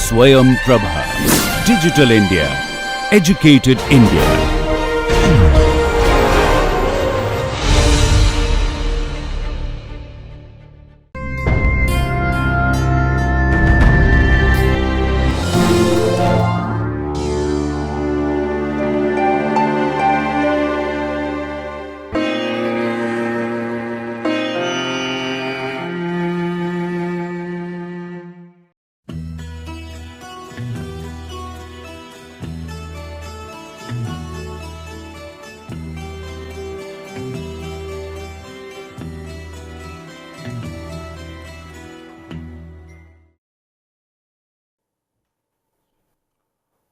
Swayam Prabha. Digital India. Educated India.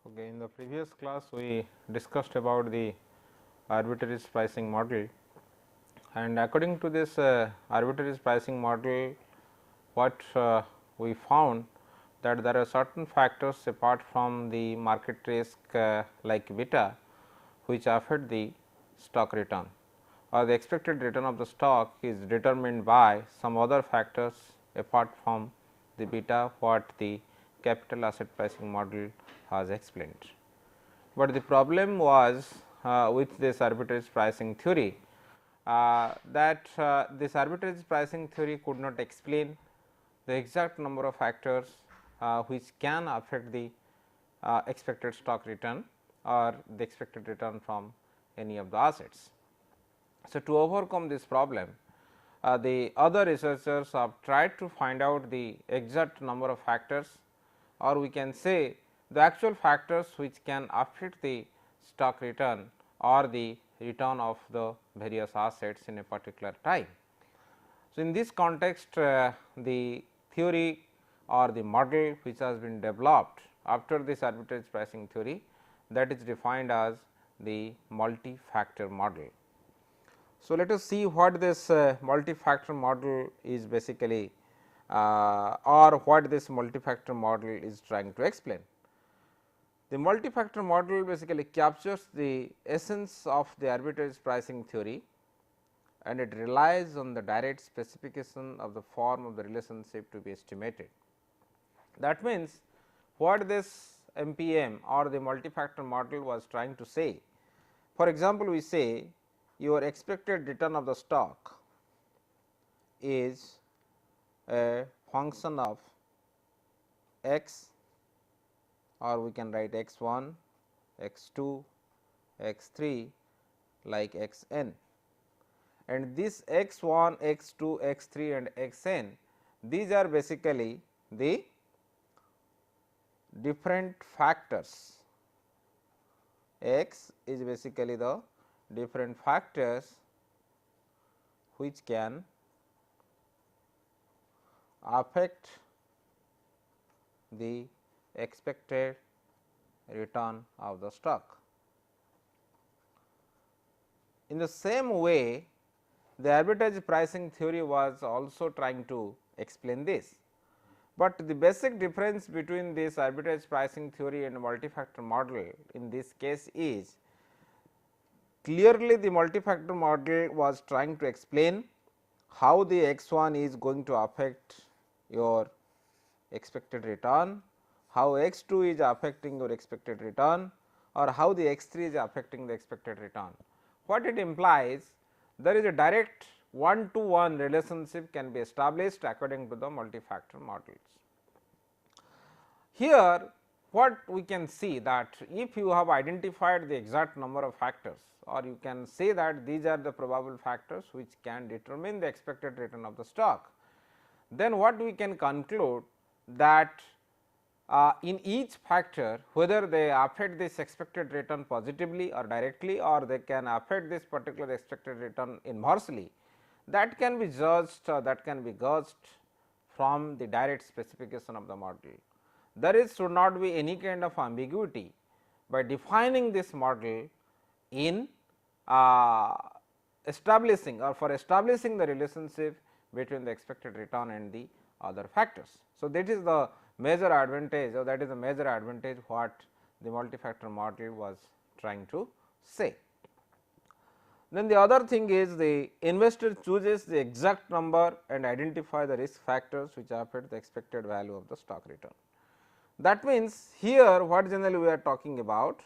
Okay, in the previous class we discussed about the arbitrary pricing model, and according to this arbitrary pricing model, what we found that there are certain factors apart from the market risk like beta, which affect the stock return, or the expected return of the stock is determined by some other factors apart from the beta what the capital asset pricing model has explained. But the problem was with this arbitrage pricing theory that this arbitrage pricing theory could not explain the exact number of factors which can affect the expected stock return or the expected return from any of the assets. So, to overcome this problem, the other researchers have tried to find out the exact number of factors, or we can say the actual factors which can affect the stock return or the return of the various assets in a particular time. So, in this context the theory or the model which has been developed after this arbitrage pricing theory, that is defined as the multi-factor model. So, let us see what this multi-factor model is basically or what this multi-factor model is trying to explain. The multi-factor model basically captures the essence of the arbitrage pricing theory, and it relies on the direct specification of the form of the relationship to be estimated. That means, what this MPM or the multi-factor model was trying to say, for example, we say your expected return of the stock is a function of x, or we can write x 1, x 2, x 3 like x n, and this x 1, x 2, x 3 and x n, these are basically the different factors. X is basically the different factors which can affect the expected return of the stock. In the same way, the arbitrage pricing theory was also trying to explain this, but the basic difference between this arbitrage pricing theory and multi-factor model in this case is clearly the multi-factor model was trying to explain how the x 1 is going to affect your expected return, how x 2 is affecting your expected return, or how the x 3 is affecting the expected return. What it implies, there is a direct one to one relationship can be established according to the multi-factor models. Here what we can see that if you have identified the exact number of factors, or you can say that these are the probable factors which can determine the expected return of the stock, then what we can conclude that in each factor, whether they affect this expected return positively or directly, or they can affect this particular expected return inversely, that can be judged from the direct specification of the model. There is should not be any kind of ambiguity by defining this model in establishing or for establishing the relationship between the expected return and the other factors. So, that is the major advantage, or that is the major advantage what the multi-factor model was trying to say. Then the other thing is the investor chooses the exact number and identify the risk factors which affect the expected value of the stock return. That means, here what generally we are talking about,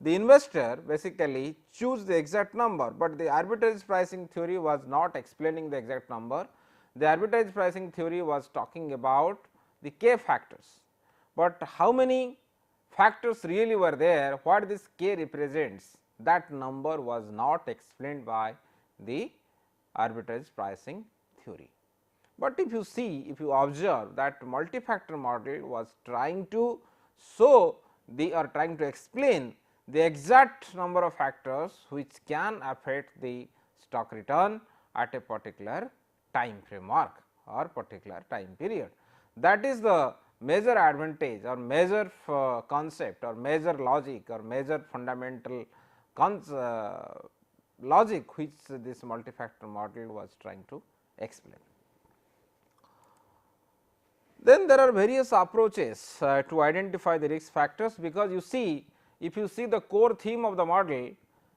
the investor basically choose the exact number, but the arbitrage pricing theory was not explaining the exact number. The arbitrage pricing theory was talking about the k factors, but how many factors really were there, what this k represents, that number was not explained by the arbitrage pricing theory. But if you see, if you observe that multifactor model was trying to show the or trying to explain the exact number of factors which can affect the stock return at a particular time framework or particular time period. That is the major advantage or major concept or major logic or major fundamental logic which this multifactor model was trying to explain. Then there are various approaches to identify the risk factors, because you see, if you see the core theme of the model,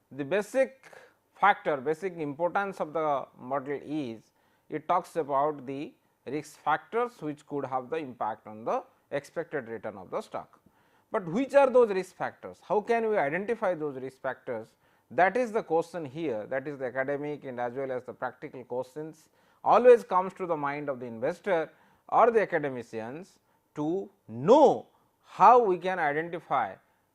the basic factor, basic importance of the model is it talks about the risk factors which could have the impact on the expected return of the stock. But which are those risk factors? How can we identify those risk factors? That is the question here, that is the academic and as well as the practical questions always comes to the mind of the investor or the academicians to know how we can identify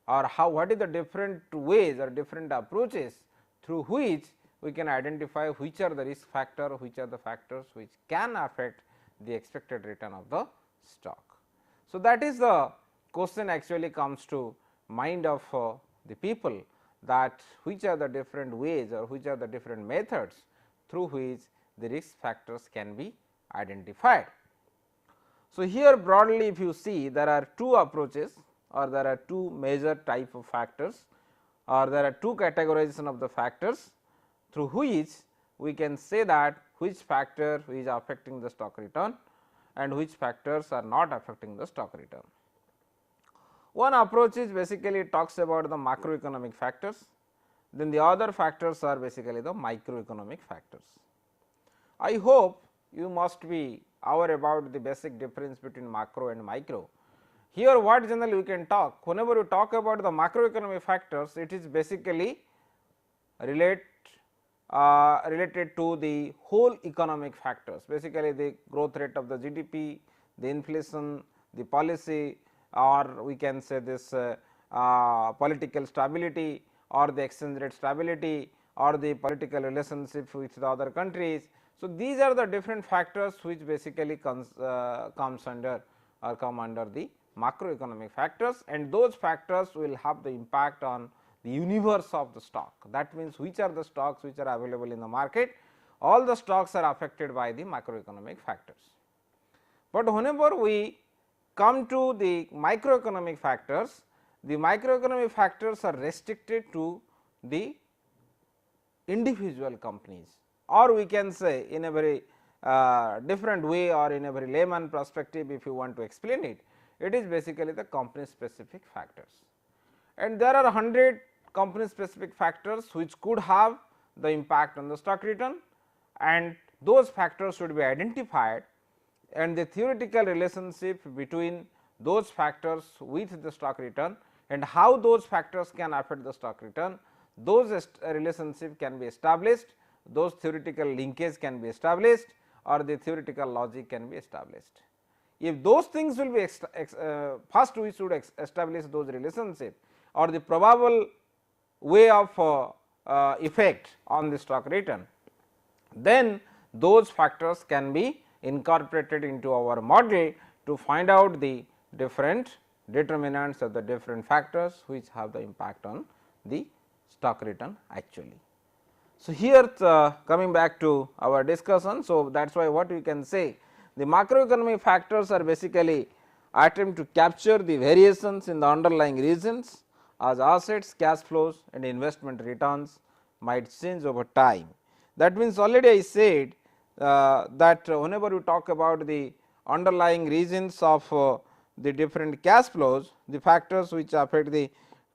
or how what is the different ways or different approaches through which we can identify which are the risk factor, which are the factors which can affect the expected return of the stock. So, that is the question actually comes to mind of the people, that which are the different ways or which are the different methods through which the risk factors can be identified. So, here broadly if you see, there are two approaches or there are two major type of factors or there are two categorization of the factors through which we can say that which factor is affecting the stock return and which factors are not affecting the stock return. One approach is basically talks about the macroeconomic factors, then the other factors are basically the microeconomic factors. I hope you must be aware about the basic difference between macro and micro. Here what generally we can talk, whenever you talk about the macroeconomic factors, it is basically related to the whole economic factors, basically the growth rate of the GDP, the inflation, the policy, or we can say this political stability or the exchange rate stability or the political relationship with the other countries. So, these are the different factors which basically comes under or come under the macroeconomic factors, and those factors will have the impact on the universe of the stock. That means, which are the stocks which are available in the market, all the stocks are affected by the macroeconomic factors. But whenever we come to the microeconomic factors, the microeconomic factors are restricted to the individual companies, or we can say in a very different way or in a very layman perspective, if you want to explain it, it is basically the company specific factors. And there are 100 company specific factors which could have the impact on the stock return, and those factors should be identified, and the theoretical relationship between those factors with the stock return and how those factors can affect the stock return, those relationship can be established, those theoretical linkage can be established or the theoretical logic can be established. If those things will be first we should establish those relationship or the probable way of effect on the stock return, then those factors can be incorporated into our model to find out the different determinants of the different factors which have the impact on the stock return actually. So, here coming back to our discussion. So, that is why what we can say, the macroeconomic factors are basically attempt to capture the variations in the underlying regions as assets, cash flows and investment returns might change over time. That means, already I said that whenever you talk about the underlying regions of the different cash flows, the factors which affect the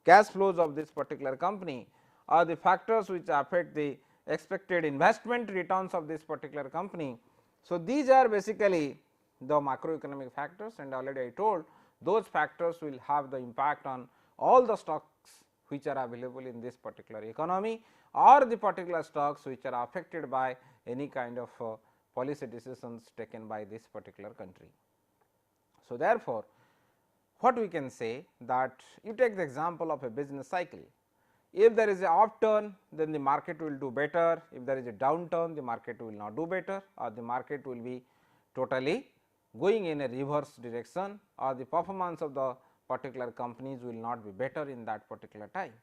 cash flows of this particular company are the factors which affect the expected investment returns of this particular company. So, these are basically the macroeconomic factors, and already I told those factors will have the impact on all the stocks which are available in this particular economy, or the particular stocks which are affected by any kind of policy decisions taken by this particular country. So, therefore, what we can say that you take the example of a business cycle. If there is a upturn, then the market will do better. If there is a downturn, the market will not do better, or the market will be totally going in a reverse direction, or the performance of the particular companies will not be better in that particular time.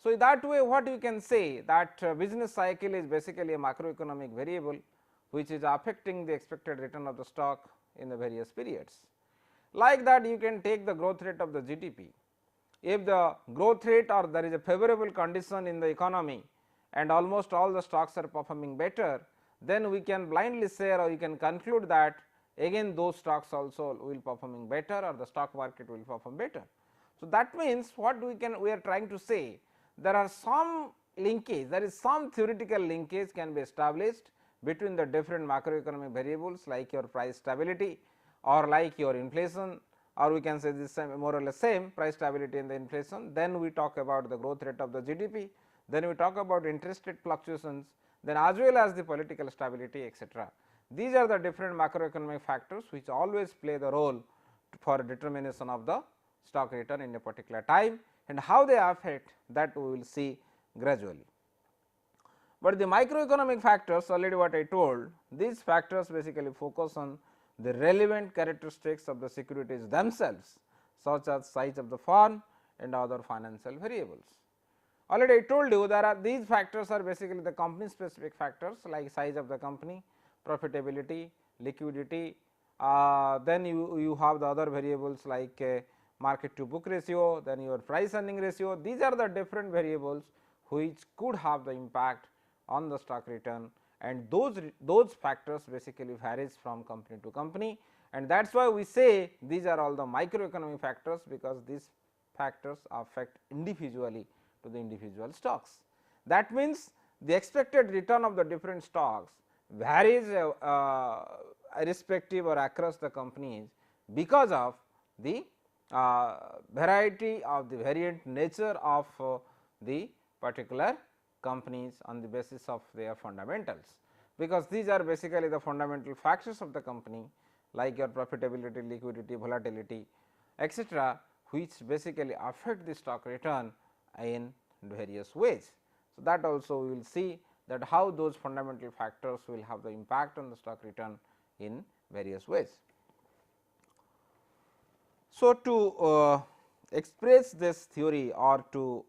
So, that way what you can say that business cycle is basically a macroeconomic variable which is affecting the expected return of the stock in the various periods. Like that, you can take the growth rate of the GDP. If the growth rate or there is a favorable condition in the economy and almost all the stocks are performing better, then we can blindly say, or you can conclude that again those stocks also will performing better, or the stock market will perform better. So, that means what we are trying to say, there are some linkage, there is some theoretical linkage can be established between the different macroeconomic variables like your price stability or like your inflation, or we can say this more or less same price stability and the inflation. Then we talk about the growth rate of the GDP, then we talk about interest rate fluctuations, then as well as the political stability, etc. These are the different macroeconomic factors which always play the role for determination of the stock return in a particular time, and how they affect that we will see gradually. But the microeconomic factors, already what I told, these factors basically focus on the relevant characteristics of the securities themselves, such as size of the firm and other financial variables. Already I told you there are these factors are basically the company specific factors like size of the company, profitability, liquidity, then you have the other variables like market to book ratio, then your price earning ratio. These are the different variables which could have the impact on the stock return, and those factors basically varies from company to company, and that is why we say these are all the microeconomic factors, because these factors affect individually to the individual stocks. That means, the expected return of the different stocks varies irrespective or across the companies because of the variety of the variant nature of the particular companies on the basis of their fundamentals, because these are basically the fundamental factors of the company like your profitability, liquidity, volatility, etc., which basically affect the stock return in various ways. So, that also we will see that how those fundamental factors will have the impact on the stock return in various ways. So, to express this theory or to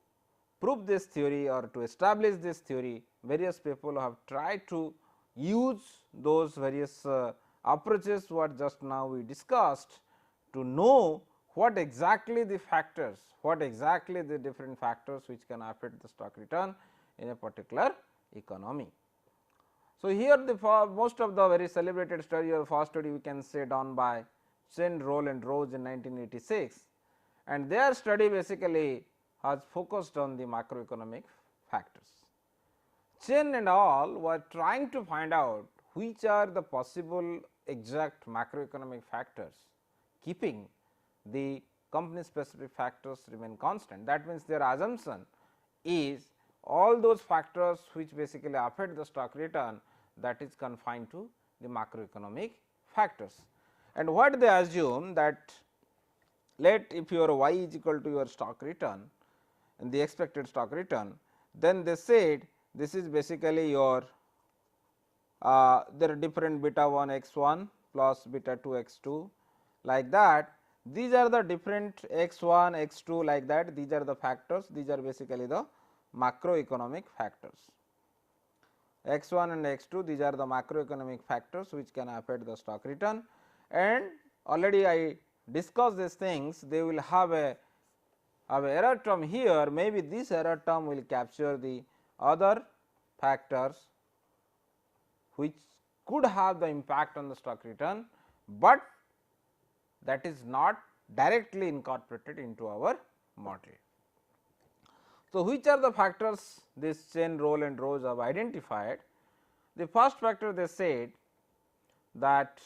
prove this theory or to establish this theory, various people have tried to use those various approaches what just now we discussed to know what exactly the factors, what exactly the different factors which can affect the stock return in a particular economy. So, here the most of the very celebrated study or first study we can say done by Chen, Roll and Rose in 1986, and their study basically has focused on the macroeconomic factors. Chen and all were trying to find out which are the possible exact macroeconomic factors, keeping the company specific factors remain constant. That means, their assumption is all those factors which basically affect the stock return, that is confined to the macroeconomic factors. And what they assume that, let if your y is equal to your stock return and the expected stock return, then they said this is basically your there are different beta 1 x 1 plus beta 2 x 2 like that. These are the different x 1 x 2 like that, these are the factors, these are basically the macroeconomic factors. X 1 and x 2, these are the macroeconomic factors which can affect the stock return, and already I discussed these things. They will have a error term here, maybe this error term will capture the other factors which could have the impact on the stock return, but that is not directly incorporated into our model. So, which are the factors this Chen, Roll and Rose have identified? The first factor they said that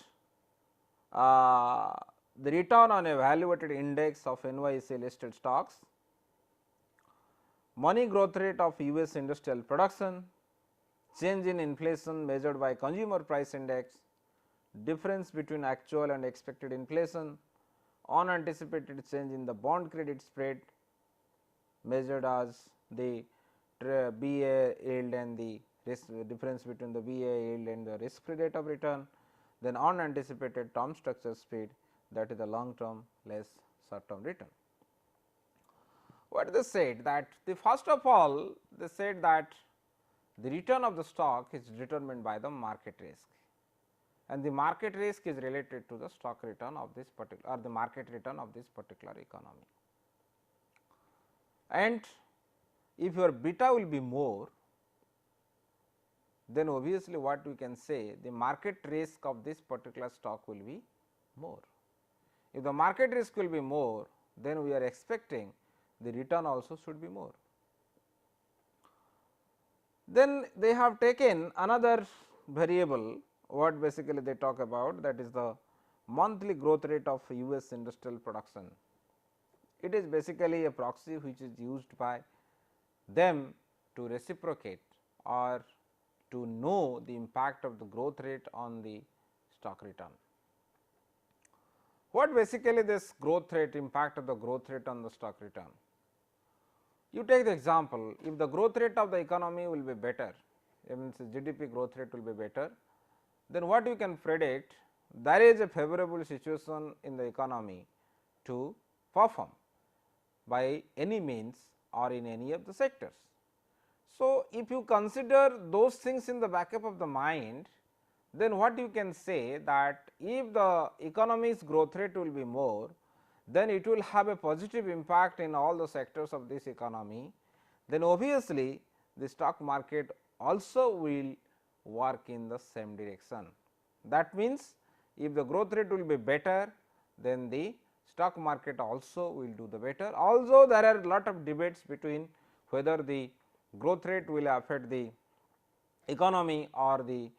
the return on a value weighted index of NYSE listed stocks, money growth rate of US industrial production, change in inflation measured by consumer price index, difference between actual and expected inflation, unanticipated change in the bond credit spread measured as the BA yield and the risk difference between the BA yield and the risk free rate of return, then unanticipated term structure speed, that is the long term less short term return. What they said that the first of all they said that the return of the stock is determined by the market risk, and the market risk is related to the stock return of this particular or the market return of this particular economy. And if your beta will be more, then obviously what we can say, the market risk of this particular stock will be more. If the market risk will be more, then we are expecting the return also should be more. Then they have taken another variable, what basically they talk about, that is the monthly growth rate of US industrial production. It is basically a proxy which is used by them to reciprocate or to know the impact of the growth rate on the stock return. What basically this growth rate, impact of the growth rate on the stock return? You take the example, if the growth rate of the economy will be better, means GDP growth rate will be better, then what you can predict, there is a favorable situation in the economy to perform by any means or in any of the sectors. So, if you consider those things in the backup of the mind, then what you can say that if the economy's growth rate will be more, then it will have a positive impact in all the sectors of this economy, then obviously the stock market also will work in the same direction. That means, if the growth rate will be better, then the stock market also will do the better. Also there are lot of debates between whether the growth rate will affect the economy or the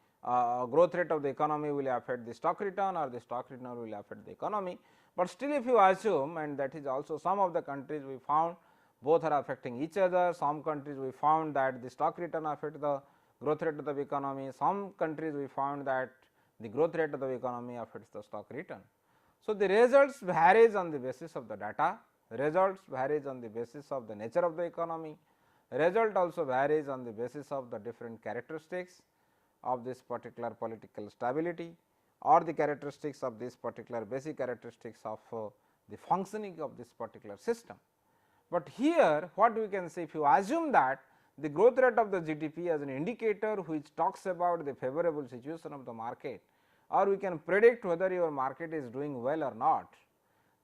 growth rate of the economy will affect the stock return or the stock return will affect the economy. But still if you assume, and that is also some of the countries we found both are affecting each other, some countries we found that the stock return affect the growth rate of the economy, some countries we found that the growth rate of the economy affects the stock return. So, the results varies on the basis of the data, results varies on the basis of the nature of the economy, result also varies on the basis of the different characteristics of this particular political stability or the characteristics of this particular basic characteristics of the functioning of this particular system. But here what we can say, if you assume that the growth rate of the GDP as an indicator which talks about the favorable situation of the market, or we can predict whether your market is doing well or not,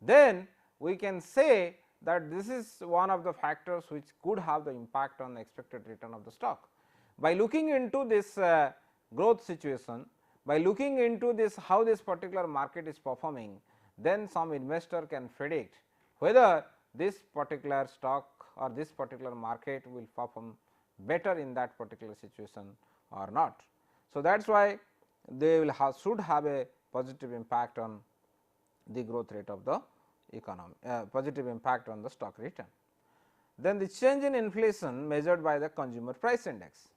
then we can say that this is one of the factors which could have the impact on the expected return of the stock. By looking into this growth situation, by looking into this how this particular market is performing, then some investor can predict whether this particular stock or this particular market will perform better in that particular situation or not. So, that is why they will have should have a positive impact on the growth rate of the economy, positive impact on the stock return. Then the change in inflation measured by the consumer price index.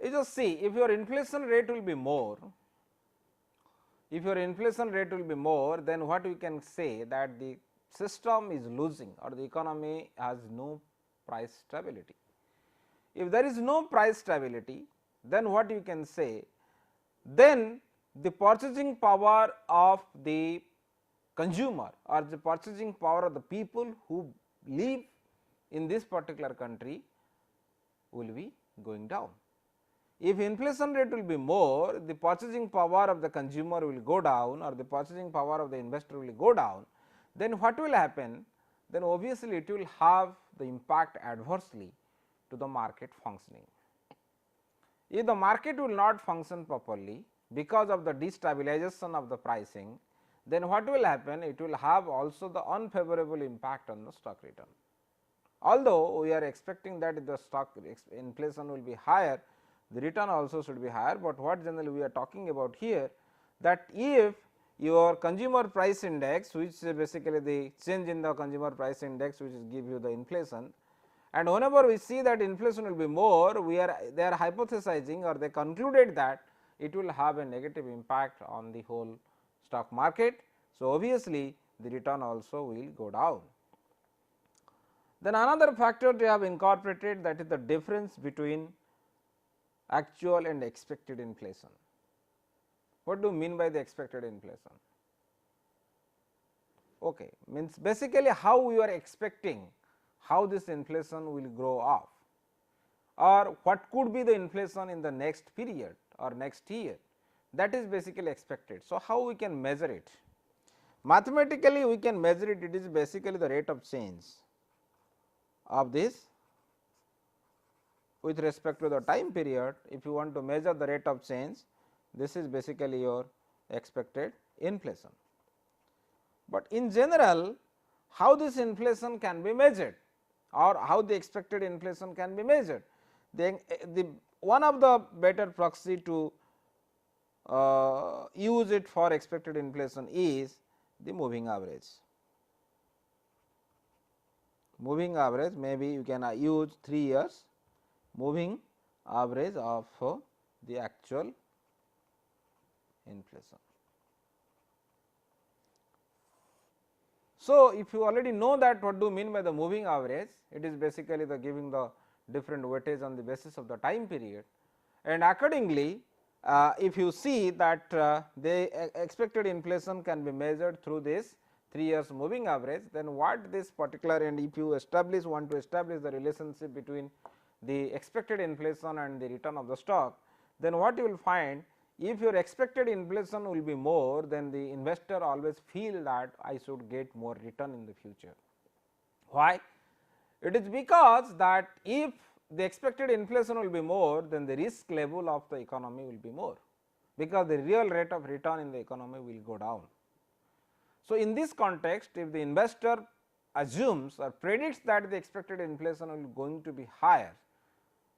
You just see, if your inflation rate will be more, then what we can say that the system is losing or the economy has no price stability. If there is no price stability, then what you can say, then the purchasing power of the consumer or the purchasing power of the people who live in this particular country will be going down. If inflation rate will be more, the purchasing power of the consumer will go down or the purchasing power of the investor will go down, then what will happen? Then obviously it will have the impact adversely to the market functioning. If the market will not function properly because of the destabilization of the pricing, then what will happen? It will have also the unfavorable impact on the stock return. Although we are expecting that the stock inflation will be higher, the return also should be higher, but what generally we are talking about here, that if your consumer price index, which is basically the change in the consumer price index, which is give you the inflation. And whenever we see that inflation will be more, they are hypothesizing, or they concluded that it will have a negative impact on the whole stock market. So, obviously, the return also will go down. Then another factor they have incorporated, that is the difference between actual and expected inflation. What do you mean by the expected inflation? Okay, means basically how we are expecting how this inflation will grow off, or what could be the inflation in the next period or next year, that is basically expected. So, how we can measure it? Mathematically we can measure it, it is basically the rate of change of this with respect to the time period. If you want to measure the rate of change, this is basically your expected inflation. But in general, how this inflation can be measured, or how the expected inflation can be measured? One of the better proxy to use it for expected inflation is the moving average. Moving average, maybe you can use 3 years moving average of the actual inflation. So, if you already know that what do you mean by the moving average, it is basically the giving the different weightage on the basis of the time period, and accordingly if you see that the expected inflation can be measured through this 3 years moving average, then what this particular, and if you want to establish the relationship between the expected inflation and the return of the stock, then what you will find, if your expected inflation will be more, then the investor always feel that I should get more return in the future. Why? It is because that if the expected inflation will be more, then the risk level of the economy will be more, because the real rate of return in the economy will go down. So, in this context, if the investor assumes or predicts that the expected inflation will going to be higher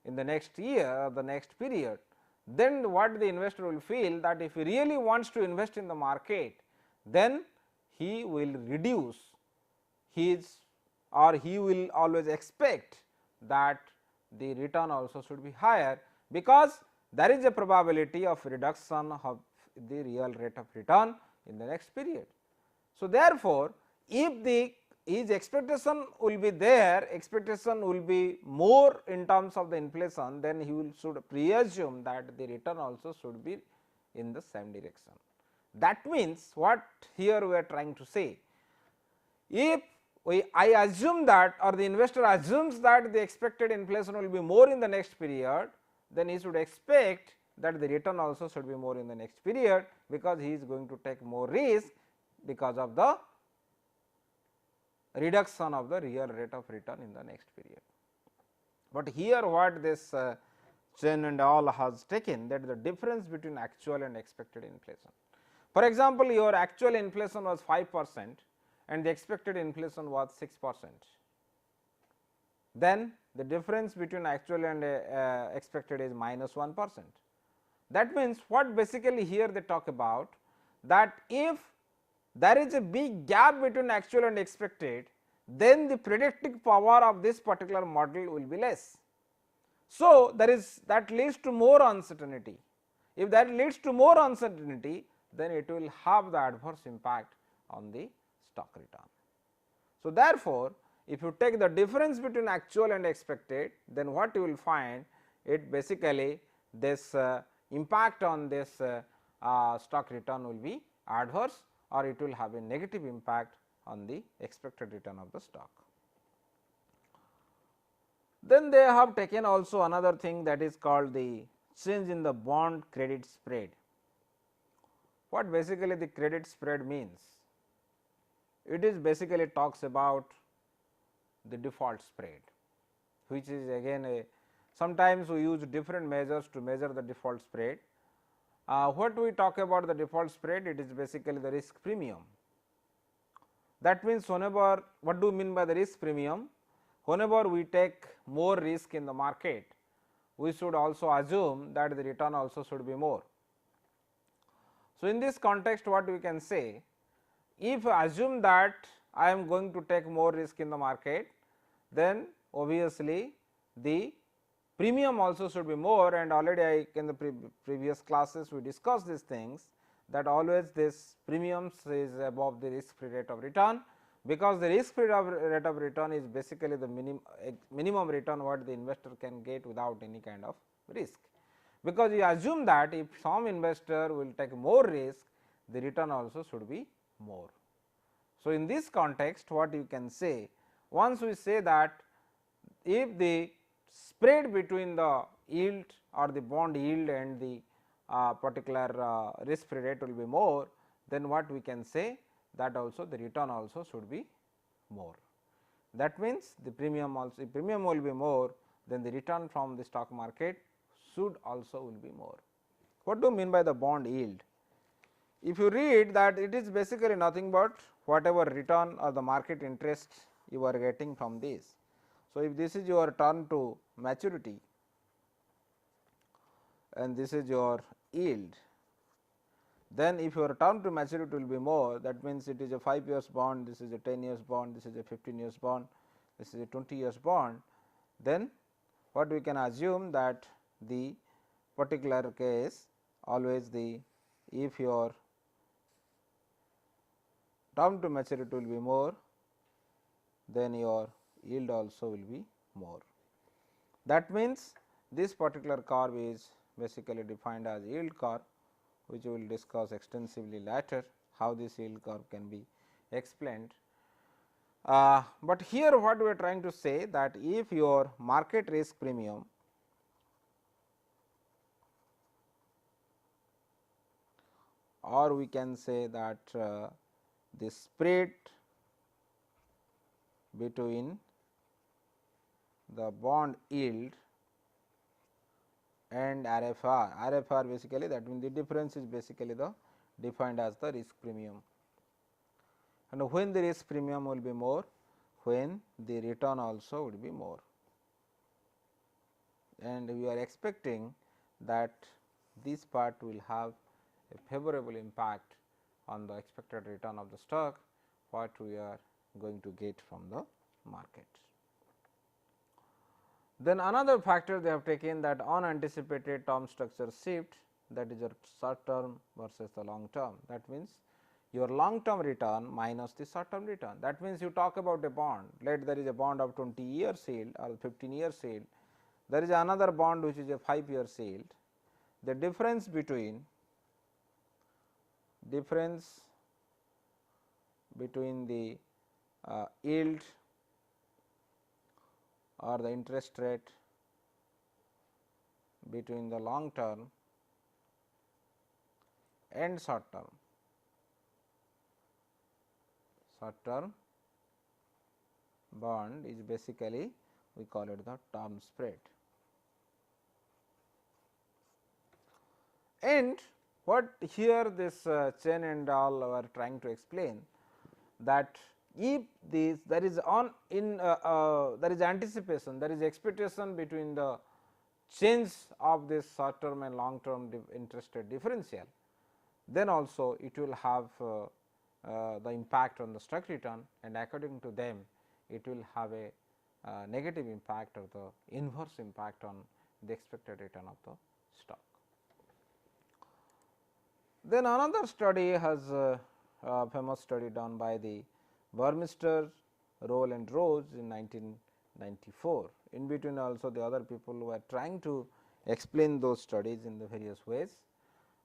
in the next year or the next period, then what the investor will feel, that if he really wants to invest in the market, then he will reduce his, or he will always expect that the return also should be higher, because there is a probability of reduction of the real rate of return in the next period. So, therefore, if his expectation will be there, expectation will be more in terms of the inflation, then he should presume that the return also should be in the same direction. That means, what here we are trying to say, if I assume that, or the investor assumes that the expected inflation will be more in the next period, then he should expect that the return also should be more in the next period, because he is going to take more risk because of the reduction of the real rate of return in the next period. But here what this Chen and all has taken, that the difference between actual and expected inflation. For example, your actual inflation was 5% and the expected inflation was 6%. Then the difference between actual and expected is minus 1%. That means, what basically here they talk about, that if there is a big gap between actual and expected, then the predictive power of this particular model will be less. So, that leads to more uncertainty. If that leads to more uncertainty, then it will have the adverse impact on the stock return. So, therefore, if you take the difference between actual and expected, then what you will find, it basically this impact on this stock return will be adverse, or it will have a negative impact on the expected return of the stock. Then they have taken also another thing, that is called the change in the bond credit spread. What basically the credit spread means? It is basically talks about the default spread, which is again sometimes we use different measures to measure the default spread. What we talk about the default spread, it is basically the risk premium. That means, whenever, what do you mean by the risk premium? Whenever we take more risk in the market, we should also assume that the return also should be more. So, in this context what we can say, if I assume that I am going to take more risk in the market, then obviously the premium also should be more, and already I in the previous classes we discussed these things, that always this premiums is above the risk free rate of return, because the risk free rate of return is basically the minimum return what the investor can get without any kind of risk. Because you assume that if some investor will take more risk, the return also should be more. So, in this context what you can say, once we say that if the spread between the yield or the bond yield and the particular risk free rate will be more, then what we can say, that also the return also should be more. That means, the premium also, if premium will be more, then the return from the stock market should also will be more. What do you mean by the bond yield? If you read that, it is basically nothing but whatever return or the market interest you are getting from this. So, if this is your turn to maturity and this is your yield, then if your term to maturity will be more, that means it is a 5 years bond, this is a 10 years bond, this is a 15 years bond, this is a 20 years bond, then what we can assume that the particular case always the, if your term to maturity will be more, then your yield also will be more. That means, this particular curve is basically defined as yield curve, which we will discuss extensively later, how this yield curve can be explained. But here what we are trying to say, that if your market risk premium or we can say that the spread between the bond yield and RFR basically, that means the difference is basically the defined as the risk premium, and when the risk premium will be more, when the return also would be more, and we are expecting that this part will have a favorable impact on the expected return of the stock what we are going to get from the market. Then another factor they have taken, that unanticipated term structure shift, that is your short term versus the long term. That means, your long term return minus the short term return. That means, you talk about a bond, let there is a bond of 20 years yield or 15 years yield, there is another bond which is a 5 years yield. The difference between the yield or the interest rate between the long term and short term bond is basically we call it the term spread. And what here this chain and all are trying to explain, that if this there is there is anticipation, there is expectation between the change of this short term and long term interest rate differential, then also it will have the impact on the stock return, and according to them it will have a negative impact or the inverse impact on the expected return of the stock. Then another study has a famous study done by the Burmester, Roll and Rose in 1994. In between also the other people were trying to explain those studies in the various ways,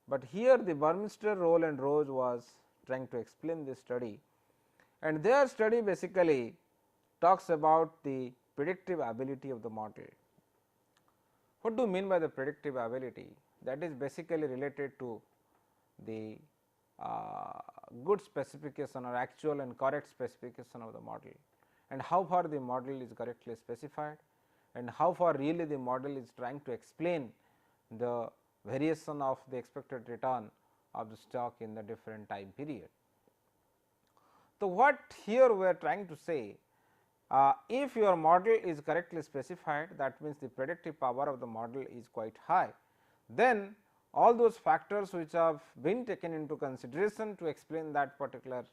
but here the Burmester, Roll and Rose was trying to explain this study, and their study basically talks about the predictive ability of the model. What do you mean by the predictive ability? That is basically related to the good specification or actual and correct specification of the model, and how far the model is correctly specified, and how far really the model is trying to explain the variation of the expected return of the stock in the different time period. So, what here we are trying to say, if your model is correctly specified, that means the predictive power of the model is quite high, then all those factors which have been taken into consideration to explain that particular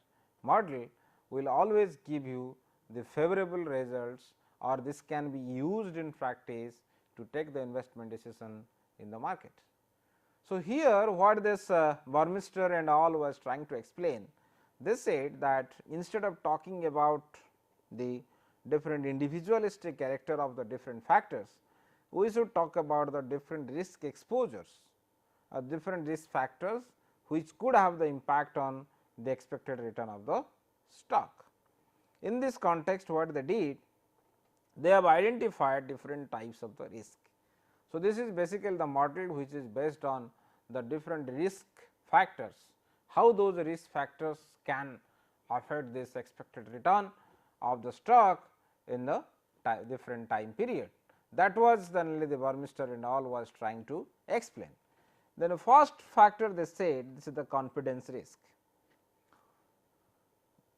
model will always give you the favorable results, or this can be used in practice to take the investment decision in the market. So, here what this Burmester and all was trying to explain, they said that instead of talking about the different individualistic character of the different factors, we should talk about the different risk exposures or different risk factors which could have the impact on the expected return of the stock. In this context, what they did, they have identified different types of the risk. So, this is basically the model which is based on the different risk factors, how those risk factors can affect this expected return of the stock in the different time period. That was then the Burmester and all was trying to explain. Then the first factor they said, this is the confidence risk.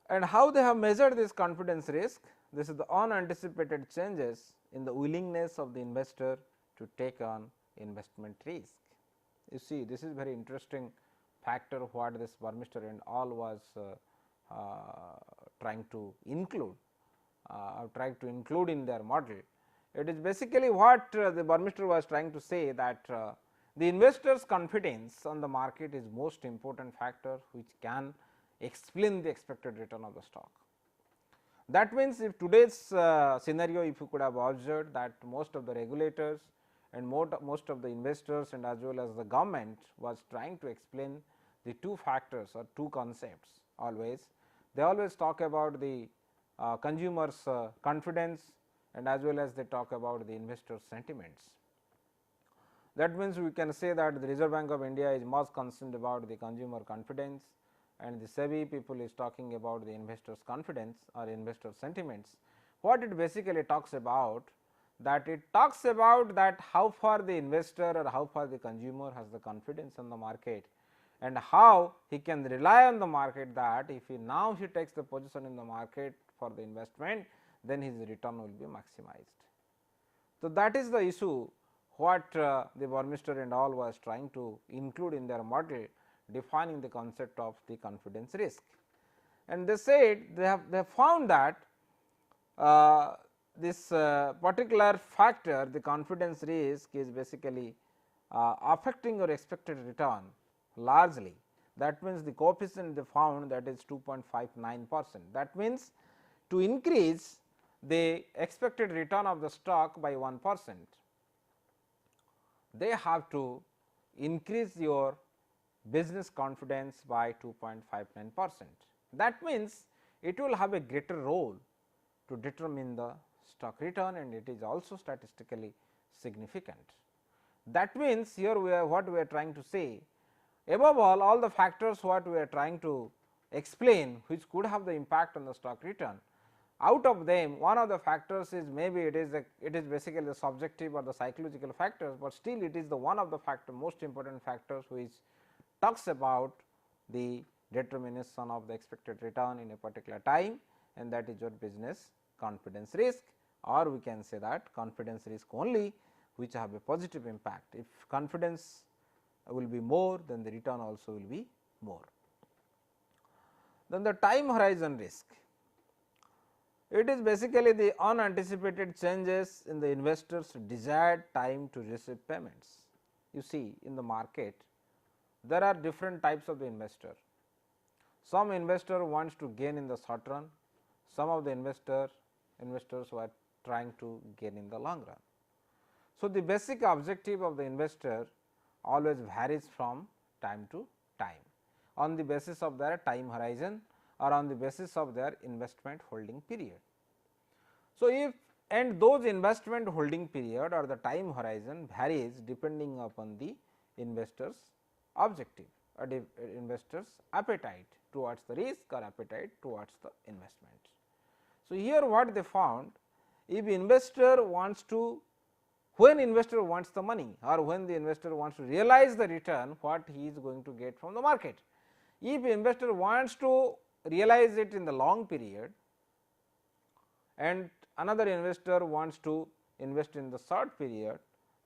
And how they have measured this confidence risk? This is the unanticipated changes in the willingness of the investor to take on investment risk. You see, this is very interesting factor what this Burmester and all was trying to include, in their model. It is basically what the Burmester was trying to say, that the investor's confidence on the market is most important factor which can explain the expected return of the stock. That means, if today's scenario, if you could have observed that most of the regulators and most of the investors and as well as the government was trying to explain the two factors or two concepts always. They always talk about the consumers confidence and as well as they talk about the investors sentiments. That means, we can say that the Reserve Bank of India is most concerned about the consumer confidence, and the SEBI people is talking about the investors confidence or investor sentiments. What it basically talks about, that it talks about that how far the investor or how far the consumer has the confidence on the market, and how he can rely on the market, that if he now he takes the position in the market for the investment, then his return will be maximized. So, that is the issue what the Burmester and all was trying to include in their model, defining the concept of the confidence risk. And they said they have found that this particular factor, the confidence risk, is basically affecting your expected return largely. That means, the coefficient they found, that is 2.59%. That means, to increase the expected return of the stock by 1%, they have to increase your business confidence by 2.59%. That means, it will have a greater role to determine the stock return, and it is also statistically significant. That means, here we are what we are trying to say, above all the factors what we are trying to explain which could have the impact on the stock return, out of them one of the factors is maybe it is basically the subjective or the psychological factors, but still it is the one of the most important factors which talks about the determination of the expected return in a particular time, and that is your business confidence risk, or we can say that confidence risk only which have a positive impact. If confidence will be more, then the return also will be more. Then the time horizon risk. It is basically the unanticipated changes in the investor's desired time to receive payments. You see, in the market there are different types of the investor. Some investor wants to gain in the short run, some of the investors were trying to gain in the long run. So, the basic objective of the investor always varies from time to time on the basis of their time horizon or on the basis of their investment holding period. So, if and those investment holding period or the time horizon varies depending upon the investor's objective or the investor's appetite towards the risk or appetite towards the investment. So, here what they found, if investor wants to, when investor wants the money or when the investor wants to realize the return what he is going to get from the market, if investor wants to realize it in the long period and another investor wants to invest in the short period,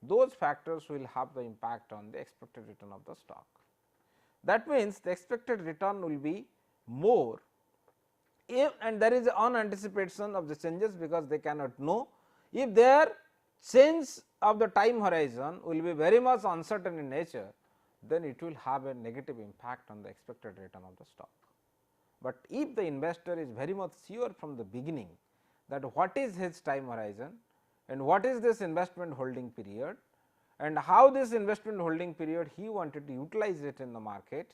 those factors will have the impact on the expected return of the stock. That means, the expected return will be more if, and there is an anticipation of the changes, because they cannot know if their change of the time horizon will be very much uncertain in nature, then it will have a negative impact on the expected return of the stock. But if the investor is very much sure from the beginning that what is his time horizon and what is this investment holding period and how this investment holding period he wanted to utilize it in the market,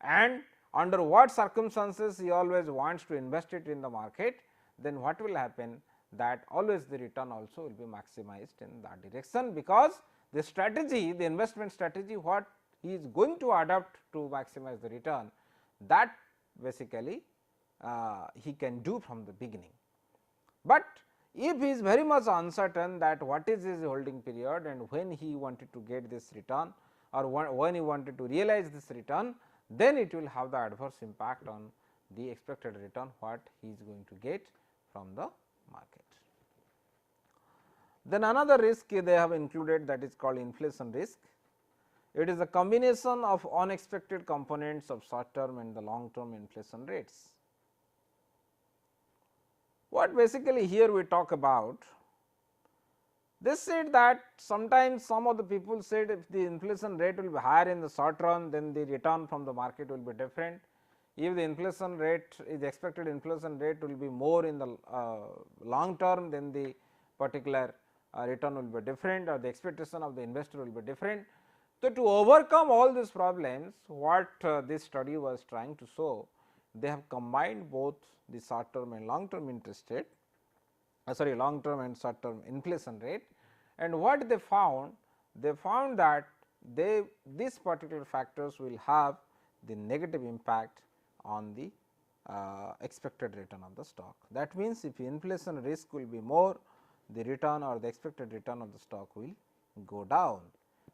and under what circumstances he always wants to invest it in the market, then what will happen, that always the return also will be maximized in that direction, because the strategy, the investment strategy what he is going to adopt to maximize the return, that basically he can do from the beginning. But if he is very much uncertain that what is his holding period and when he wanted to get this return, or when he wanted to realize this return, then it will have the adverse impact on the expected return what he is going to get from the market. Then another risk they have included, that is called inflation risk. It is a combination of unexpected components of short term and the long term inflation rates. What basically here we talk about, they said that sometimes some of the people said if the inflation rate will be higher in the short run, then the return from the market will be different. If the inflation rate is expected, inflation rate will be more in the long term, then the particular return will be different, or the expectation of the investor will be different. So, to overcome all these problems, what this study was trying to show, they have combined both the short term and long term interest rate, long term and short term inflation rate, and what they found that these particular factors will have the negative impact on the expected return of the stock. That means, if inflation risk will be more, the return or the expected return of the stock will go down.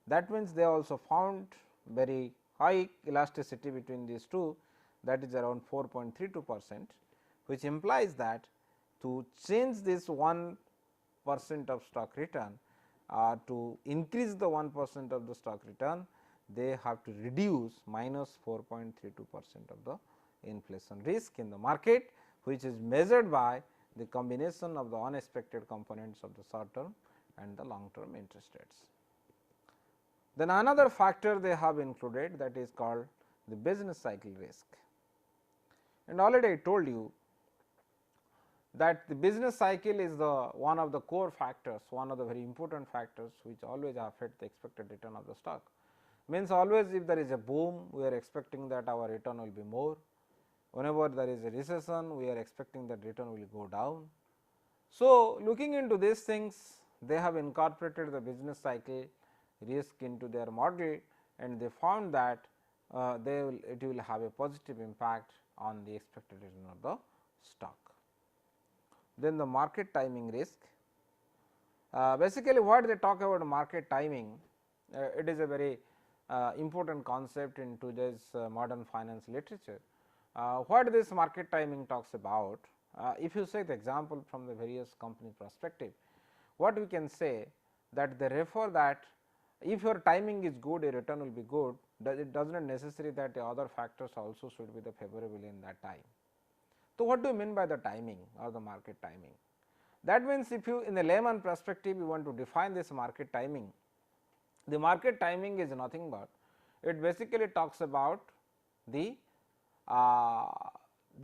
That means, they also found very high elasticity between these two, that is around 4.32%, which implies that to change this 1% of stock return, to increase the 1% of the stock return, they have to reduce minus 4.32% of the inflation risk in the market, which is measured by the combination of the unexpected components of the short term and the long term interest rates. Then another factor they have included, that is called the business cycle risk. And already I told you that the business cycle is the one of the core factors, one of the very important factors which always affect the expected return of the stock. Means always if there is a boom, we are expecting that our return will be more. Whenever there is a recession, we are expecting that return will go down. So, looking into these things, they have incorporated the business cycle risk into their model, and they found that it will have a positive impact on the expected return of the stock. Then the market timing risk. Basically, what they talk about market timing, it is a very important concept in today's modern finance literature. What this market timing talks about, if you say the example from the various company perspective, what we can say that they refer that if your timing is good, a return will be good, it does not necessary that the other factors also should be the favorable in that time. So, what do you mean by the timing or the market timing? That means, if you in the layman perspective you want to define this market timing, the market timing is nothing but it basically talks about the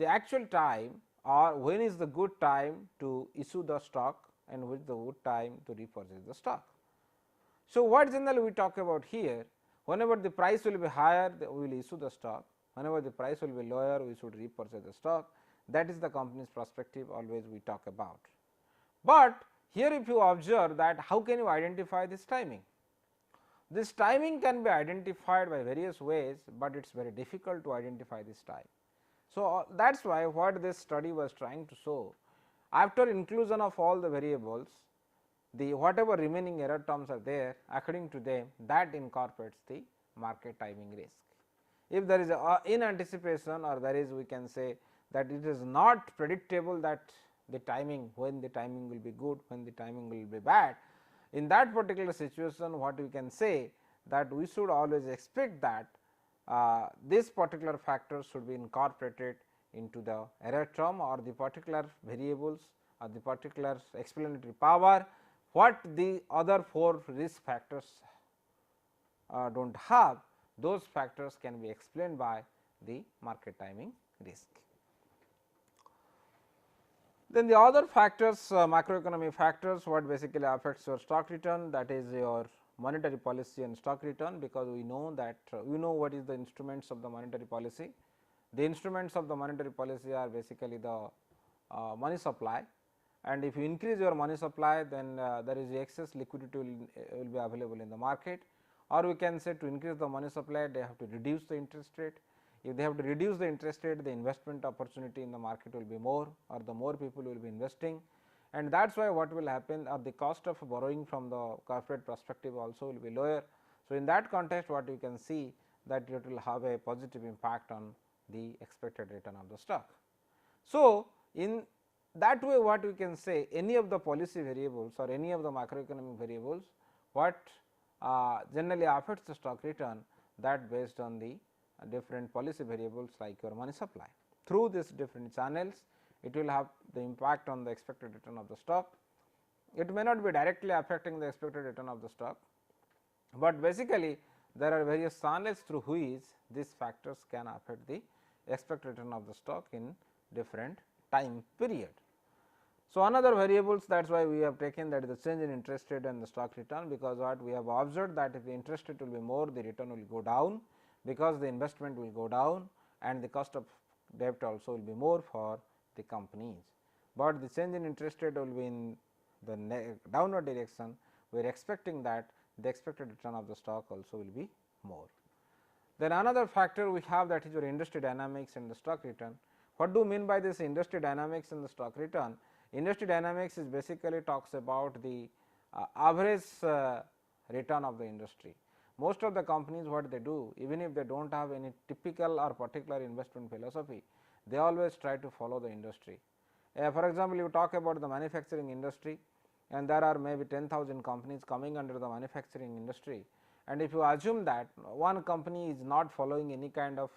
actual time, or when is the good time to issue the stock and which is the good time to repurchase the stock. So, what generally we talk about here, whenever the price will be higher, we will issue the stock, whenever the price will be lower, we should repurchase the stock. That is the company's perspective always we talk about. But here if you observe that how can you identify this timing? This timing can be identified by various ways, but it is very difficult to identify this time. So, that is why what this study was trying to show, after inclusion of all the variables, the whatever remaining error terms are there, according to them, that incorporates the market timing risk. If there is in anticipation, or there is, we can say that it is not predictable that the timing, when the timing will be good, when the timing will be bad, in that particular situation what we can say that we should always expect that this particular factor should be incorporated into the error term or the particular variables or the particular explanatory power what the other 4 risk factors do not have, those factors can be explained by the market timing risk. Then the other factors macroeconomic factors what basically affects your stock return, that is your monetary policy and stock return, because we know that we know what is the instruments of the monetary policy. The instruments of the monetary policy are basically the money supply, and if you increase your money supply then there is excess liquidity will be available in the market, or we can say to increase the money supply they have to reduce the interest rate. If they have to reduce the interest rate, the investment opportunity in the market will be more, or the more people will be investing, and that is why what will happen or the cost of borrowing from the corporate perspective also will be lower. So, in that context what you can see that it will have a positive impact on the expected return of the stock. So, in that way what we can say any of the policy variables or any of the macroeconomic variables what generally affects the stock return, that based on the different policy variables like your money supply. Through these different channels it will have the impact on the expected return of the stock. It may not be directly affecting the expected return of the stock, but basically there are various channels through which these factors can affect the expected return of the stock in different time period. So, another variables, that is why we have taken that is the change in interest rate and the stock return, because what we have observed that if the interest rate will be more, the return will go down, because the investment will go down and the cost of debt also will be more for the companies. But the change in interest rate will be in the downward direction, we are expecting that the expected return of the stock also will be more. Then another factor we have, that is your industry dynamics and the stock return. What do you mean by this industry dynamics and the stock return? Industry dynamics is basically talks about the average return of the industry. Most of the companies what they do, even if they do not have any typical or particular investment philosophy, they always try to follow the industry. For example, you talk about the manufacturing industry and there are maybe 10,000 companies coming under the manufacturing industry, and if you assume that one company is not following any kind of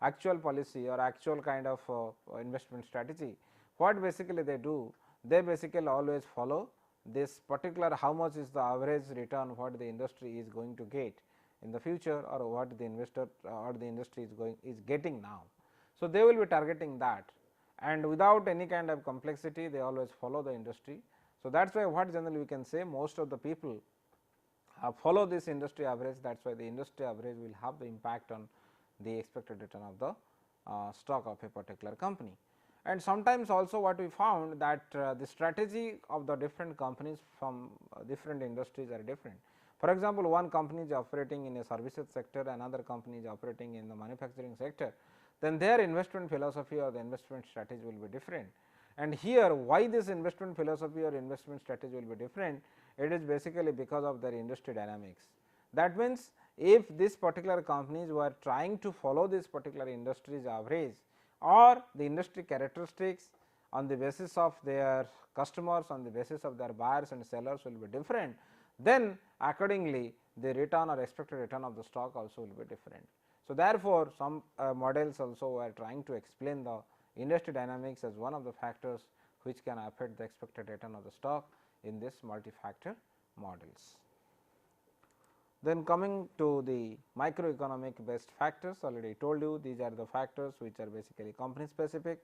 actual policy or actual kind of investment strategy, what basically they do, they basically always follow this particular how much is the average return what the industry is going to get in the future, or what the investor or the industry is getting now. So, they will be targeting that, and without any kind of complexity they always follow the industry. So, that is why what generally we can say most of the people follow this industry average, that is why the industry average will have the impact on the expected return of the stock of a particular company. And sometimes also what we found that the strategy of the different companies from different industries are different. For example, one company is operating in a services sector, another company is operating in the manufacturing sector, then their investment philosophy or the investment strategy will be different. And here why this investment philosophy or investment strategy will be different, it is basically because of their industry dynamics. That means, if this particular companies were trying to follow this particular industry's average or the industry characteristics on the basis of their customers, on the basis of their buyers and sellers will be different, then accordingly the return or expected return of the stock also will be different. So, therefore, some models also are trying to explain the industry dynamics as one of the factors which can affect the expected return of the stock in this multi-factor models. Then coming to the microeconomic based factors, already told you these are the factors which are basically company specific,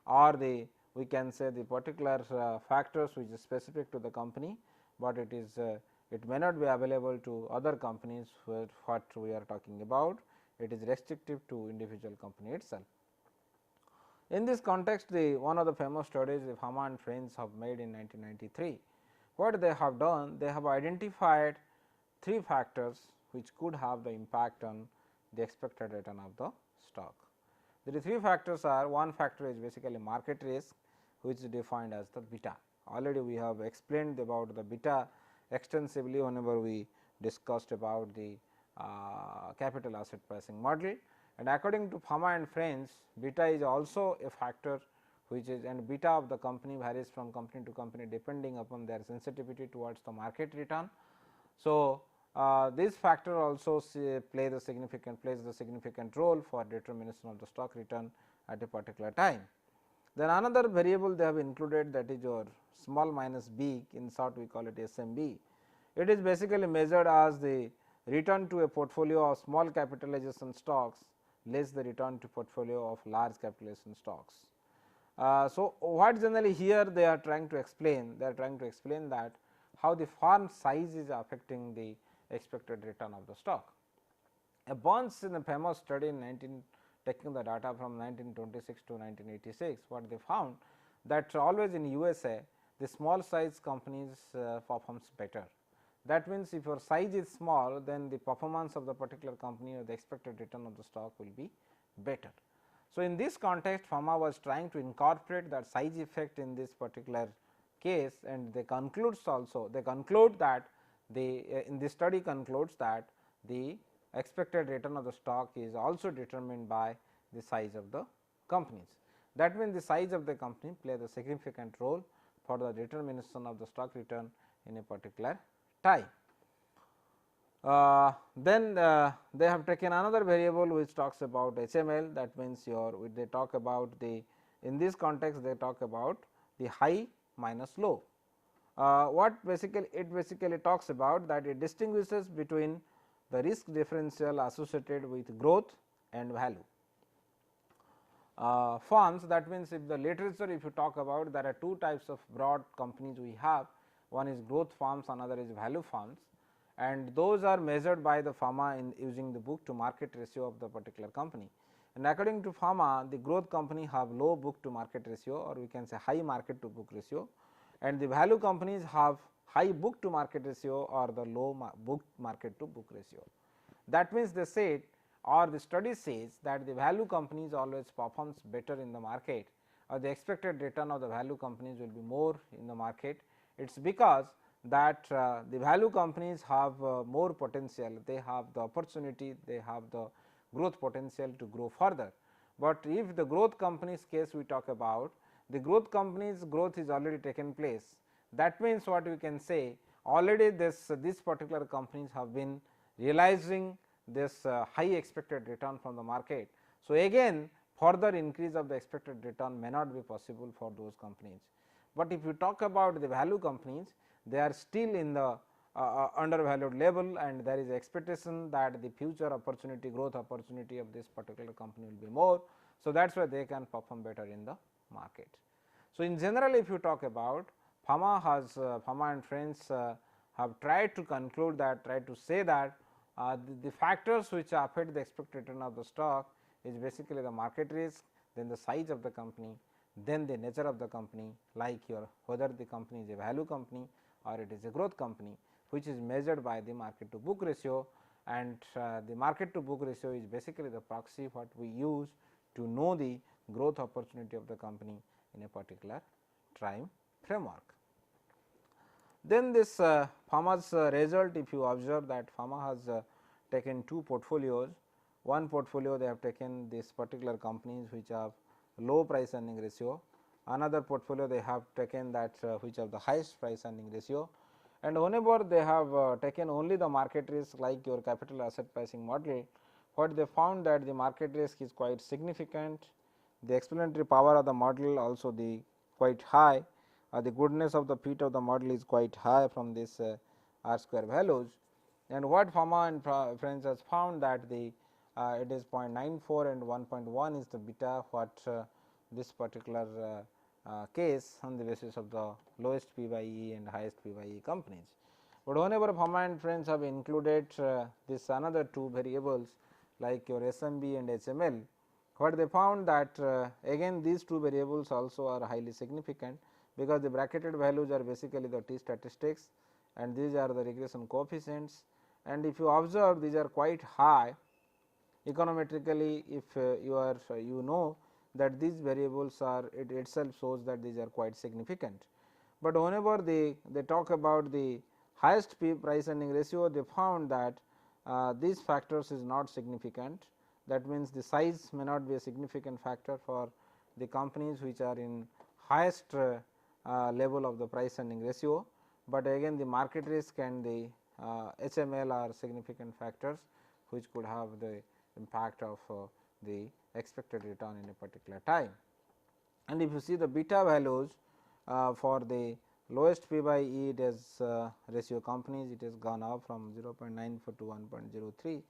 or the we can say the particular factors which is specific to the company, but it is it may not be available to other companies for what we are talking about, it is restrictive to individual company itself. In this context, the one of the famous studies the Prabha and friends have made in 1993, what they have done, they have identified 3 factors which could have the impact on the expected return of the stock. The 3 factors are, one factor is basically market risk, which is defined as the beta. Already we have explained about the beta extensively whenever we discussed about the capital asset pricing model, and according to Prabha and friends, beta is also a factor which is, and beta of the company varies from company to company depending upon their sensitivity towards the market return. So, this factor also plays the significant role for determination of the stock return at a particular time. Then another variable they have included, that is your small minus b, in short we call it SMB. It is basically measured as the return to a portfolio of small capitalization stocks less the return to portfolio of large capitalization stocks. So, what generally here they are trying to explain? They are trying to explain that how the firm size is affecting the expected return of the stock. A Burns, in a famous study in taking the data from 1926 to 1986, what they found that always in USA the small size companies performs better. That means, if your size is small, then the performance of the particular company or the expected return of the stock will be better. So, in this context, pharma was trying to incorporate that size effect in this particular case, and they conclude that in this study concludes that the expected return of the stock is also determined by the size of the companies. That means, the size of the company plays a significant role for the determination of the stock return in a particular time. Then they have taken another variable which talks about HML, that means they talk about in this context they talk about the high minus low. What it basically talks about, that it distinguishes between the risk differential associated with growth and value. Firms, that means, if the literature, if you talk about, there are two types of broad companies we have. One is growth firms, another is value firms, and those are measured by the pharma in using the book to market ratio of the particular company. And according to pharma, the growth company have low book to market ratio, or we can say high market to book ratio, and the value companies have high book to market ratio or the low book market to book ratio. That means, they said, or the study says, that the value companies always performs better in the market, or the expected return of the value companies will be more in the market. It is because that the value companies have more potential, they have the opportunity, they have the growth potential to grow further. But if the growth companies case we talk about, the growth companies growth is already taken place. That means, what we can say, already this particular companies have been realizing this high expected return from the market. So, again further increase of the expected return may not be possible for those companies. But if you talk about the value companies, they are still in the undervalued level, and there is expectation that the future opportunity, growth opportunity of this particular company will be more. So, that is why they can perform better in the market. So, in general, if you talk about pharma and friends have tried to conclude that, tried to say that the factors which affect the expected return of the stock is basically the market risk, then the size of the company, then the nature of the company, like whether the company is a value company or it is a growth company, which is measured by the market to book ratio, and the market to book ratio is basically the proxy what we use to know the growth opportunity of the company in a particular time framework. Then this pharma's result, if you observe that pharma has taken two portfolios. One portfolio they have taken this particular companies which have low price earning ratio, another portfolio they have taken that which have the highest price earning ratio, and whenever they have taken only the market risk, like your capital asset pricing model, what they found that the market risk is quite significant, the explanatory power of the model also the quite high, the goodness of the fit of the model is quite high from this R square values. And what pharma and friends has found that the it is 0.94 and 1.1 is the beta what this particular case on the basis of the lowest P by E and highest P by E companies. But whenever pharma and friends have included this another two variables like your SMB and HML, what they found that again these two variables also are highly significant, because the bracketed values are basically the t statistics and these are the regression coefficients, and if you observe these are quite high econometrically. If you know that these variables are, it itself shows that these are quite significant. But whenever they talk about the highest price earning ratio, they found that these factors is not significant. That means, the size may not be a significant factor for the companies which are in highest level of the price earning ratio, but again the market risk and the HML are significant factors which could have the impact of the expected return in a particular time. And if you see the beta values for the lowest P by E it has ratio companies, it has gone up from 0.94 to 1.03,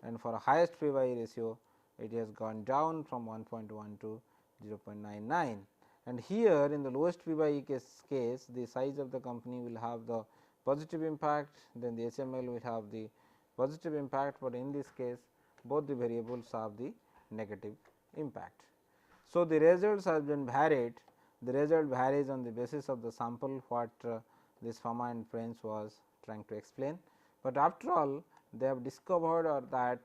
and for highest P by E ratio it has gone down from 1.1 to 0.99. And here in the lowest P by E case the size of the company will have the positive impact, then the HML will have the positive impact, but in this case both the variables have the negative impact. So, the results have been varied, the result varies on the basis of the sample what this Pharma and friends was trying to explain, but after all they have discovered or that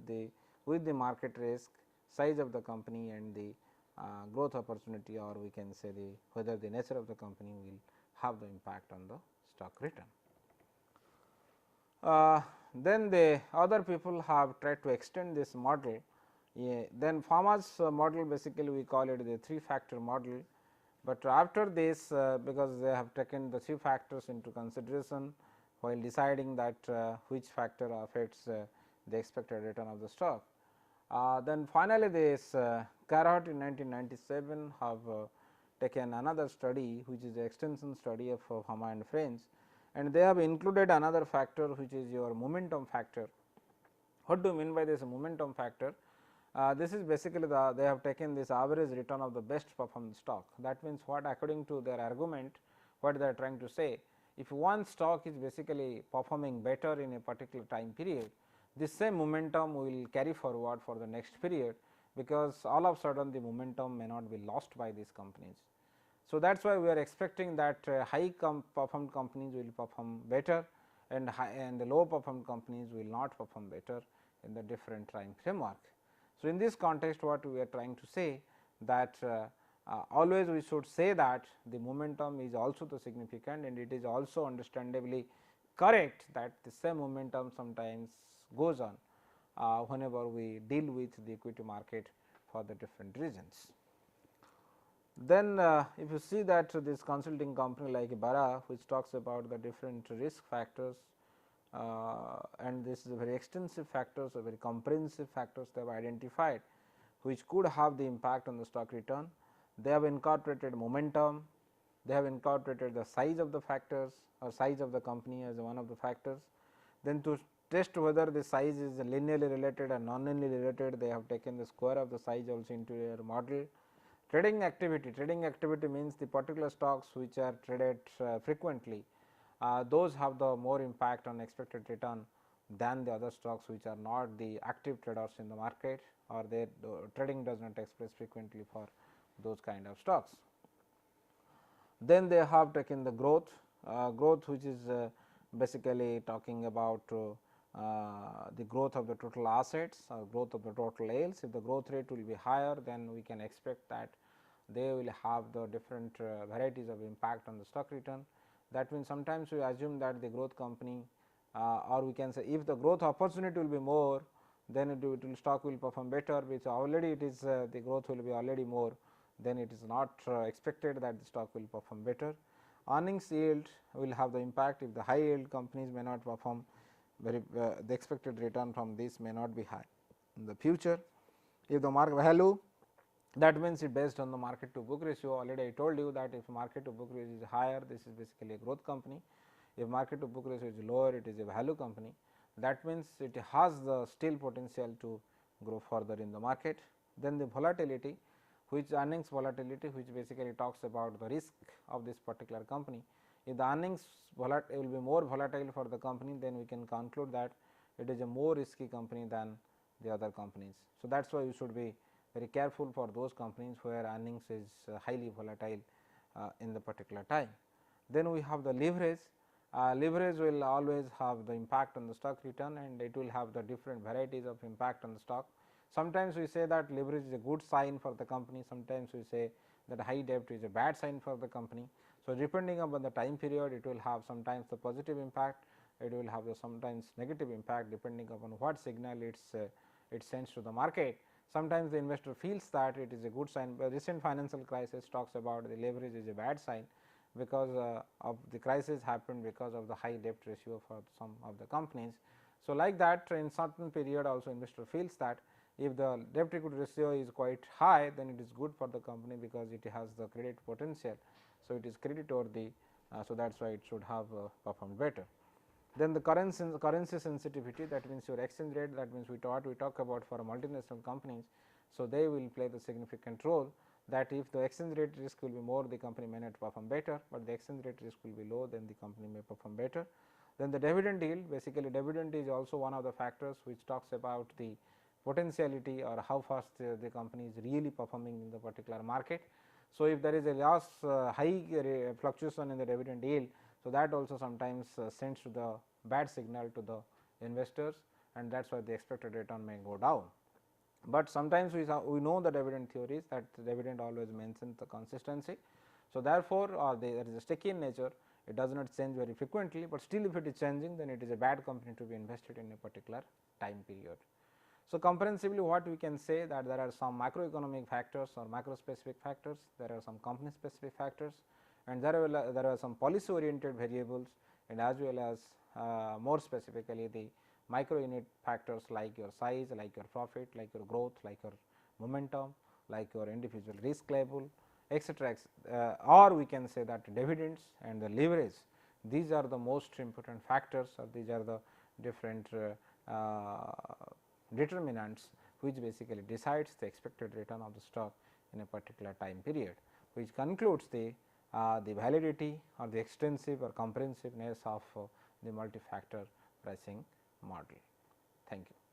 the with the market risk, size of the company and the growth opportunity, or we can say the whether the nature of the company will have the impact on the stock return. Then the other people have tried to extend this model. Then Pharma's model basically we call it the 3 factor model, but after this because they have taken the 3 factors into consideration while deciding that which factor affects the expected return of the stock. Then finally, this Carrot in 1997 have taken another study which is the extension study of Pharma and friends, and they have included another factor which is your momentum factor. What do you mean by this momentum factor? This is basically they have taken this average return of the best performing stock. That means what, according to their argument, what they are trying to say, if one stock is basically performing better in a particular time period, this same momentum will carry forward for the next period, because all of a sudden the momentum may not be lost by these companies. So, that is why we are expecting that high performed companies will perform better and the low performed companies will not perform better in the different time framework. So, in this context what we are trying to say that always we should say that the momentum is also the significant, and it is also understandably correct that the same momentum sometimes goes on whenever we deal with the equity market for the different reasons. Then if you see that this consulting company like Bara, which talks about the different risk factors, and this is a very extensive factors, a very comprehensive factors they have identified which could have the impact on the stock return. They have incorporated momentum, they have incorporated the size of the factors or size of the company as one of the factors. Then to test whether the size is linearly related or non-linearly related, they have taken the square of the size also into their model. Trading activity means the particular stocks which are traded frequently, those have the more impact on expected return than the other stocks which are not the active traders in the market, or their trading does not take place frequently for those kind of stocks. Then they have taken the growth which is basically talking about the growth of the total assets or growth of the total yields. If the growth rate will be higher, then we can expect that they will have the different varieties of impact on the stock return. That means, sometimes we assume that the growth company or we can say if the growth opportunity will be more, then it will stock will perform better, which already it is the growth will be already more, then it is not expected that the stock will perform better. Earnings yield will have the impact if the high yield companies may not perform very the expected return from this may not be high in the future. If the market value, that means it based on the market to book ratio. Already I told you that if market to book ratio is higher, this is basically a growth company. If market to book ratio is lower, it is a value company. That means it has the still potential to grow further in the market. Then the volatility, which earnings volatility, which basically talks about the risk of this particular company. If the earnings will be more volatile for the company, then we can conclude that it is a more risky company than the other companies. So, that is why you should be very careful for those companies where earnings is highly volatile in the particular time. Then we have the leverage. Leverage will always have the impact on the stock return, and it will have the different varieties of impact on the stock. Sometimes we say that leverage is a good sign for the company, sometimes we say that high debt is a bad sign for the company. So, depending upon the time period, it will have sometimes the positive impact, it will have the sometimes negative impact depending upon what signal it sends to the market. Sometimes the investor feels that it is a good sign, but recent financial crisis talks about the leverage is a bad sign, because of the crisis happened because of the high debt ratio for some of the companies. So, like that in certain period also investor feels that if the debt equity ratio is quite high, then it is good for the company because it has the credit potential. So, it is credit worthy, so that is why it should have performed better. Then the currency sensitivity, that means your exchange rate, that means we talk about for multinational companies. So, they will play the significant role, that if the exchange rate risk will be more, the company may not perform better, but the exchange rate risk will be low, then the company may perform better. Then the dividend yield, basically dividend is also one of the factors which talks about the potentiality or how fast the company is really performing in the particular market. So, if there is a high fluctuation in the dividend yield, so that also sometimes sends to the bad signal to the investors, and that is why the expected return may go down. But sometimes we know the dividend theories, that the dividend always mentions the consistency. So, therefore, there is a sticky in nature, it does not change very frequently, but still if it is changing, then it is a bad company to be invested in a particular time period. So, comprehensively what we can say, that there are some macroeconomic factors or macro specific factors, there are some company specific factors, and there are some policy oriented variables, and as well as more specifically the micro unit factors like your size, like your profit, like your growth, like your momentum, like your individual risk level, etc. Or we can say that dividends and the leverage, these are the most important factors, or these are the different determinants which basically decides the expected return of the stock in a particular time period, which concludes the validity or the extensive or comprehensiveness of the multi-factor pricing model. Thank you.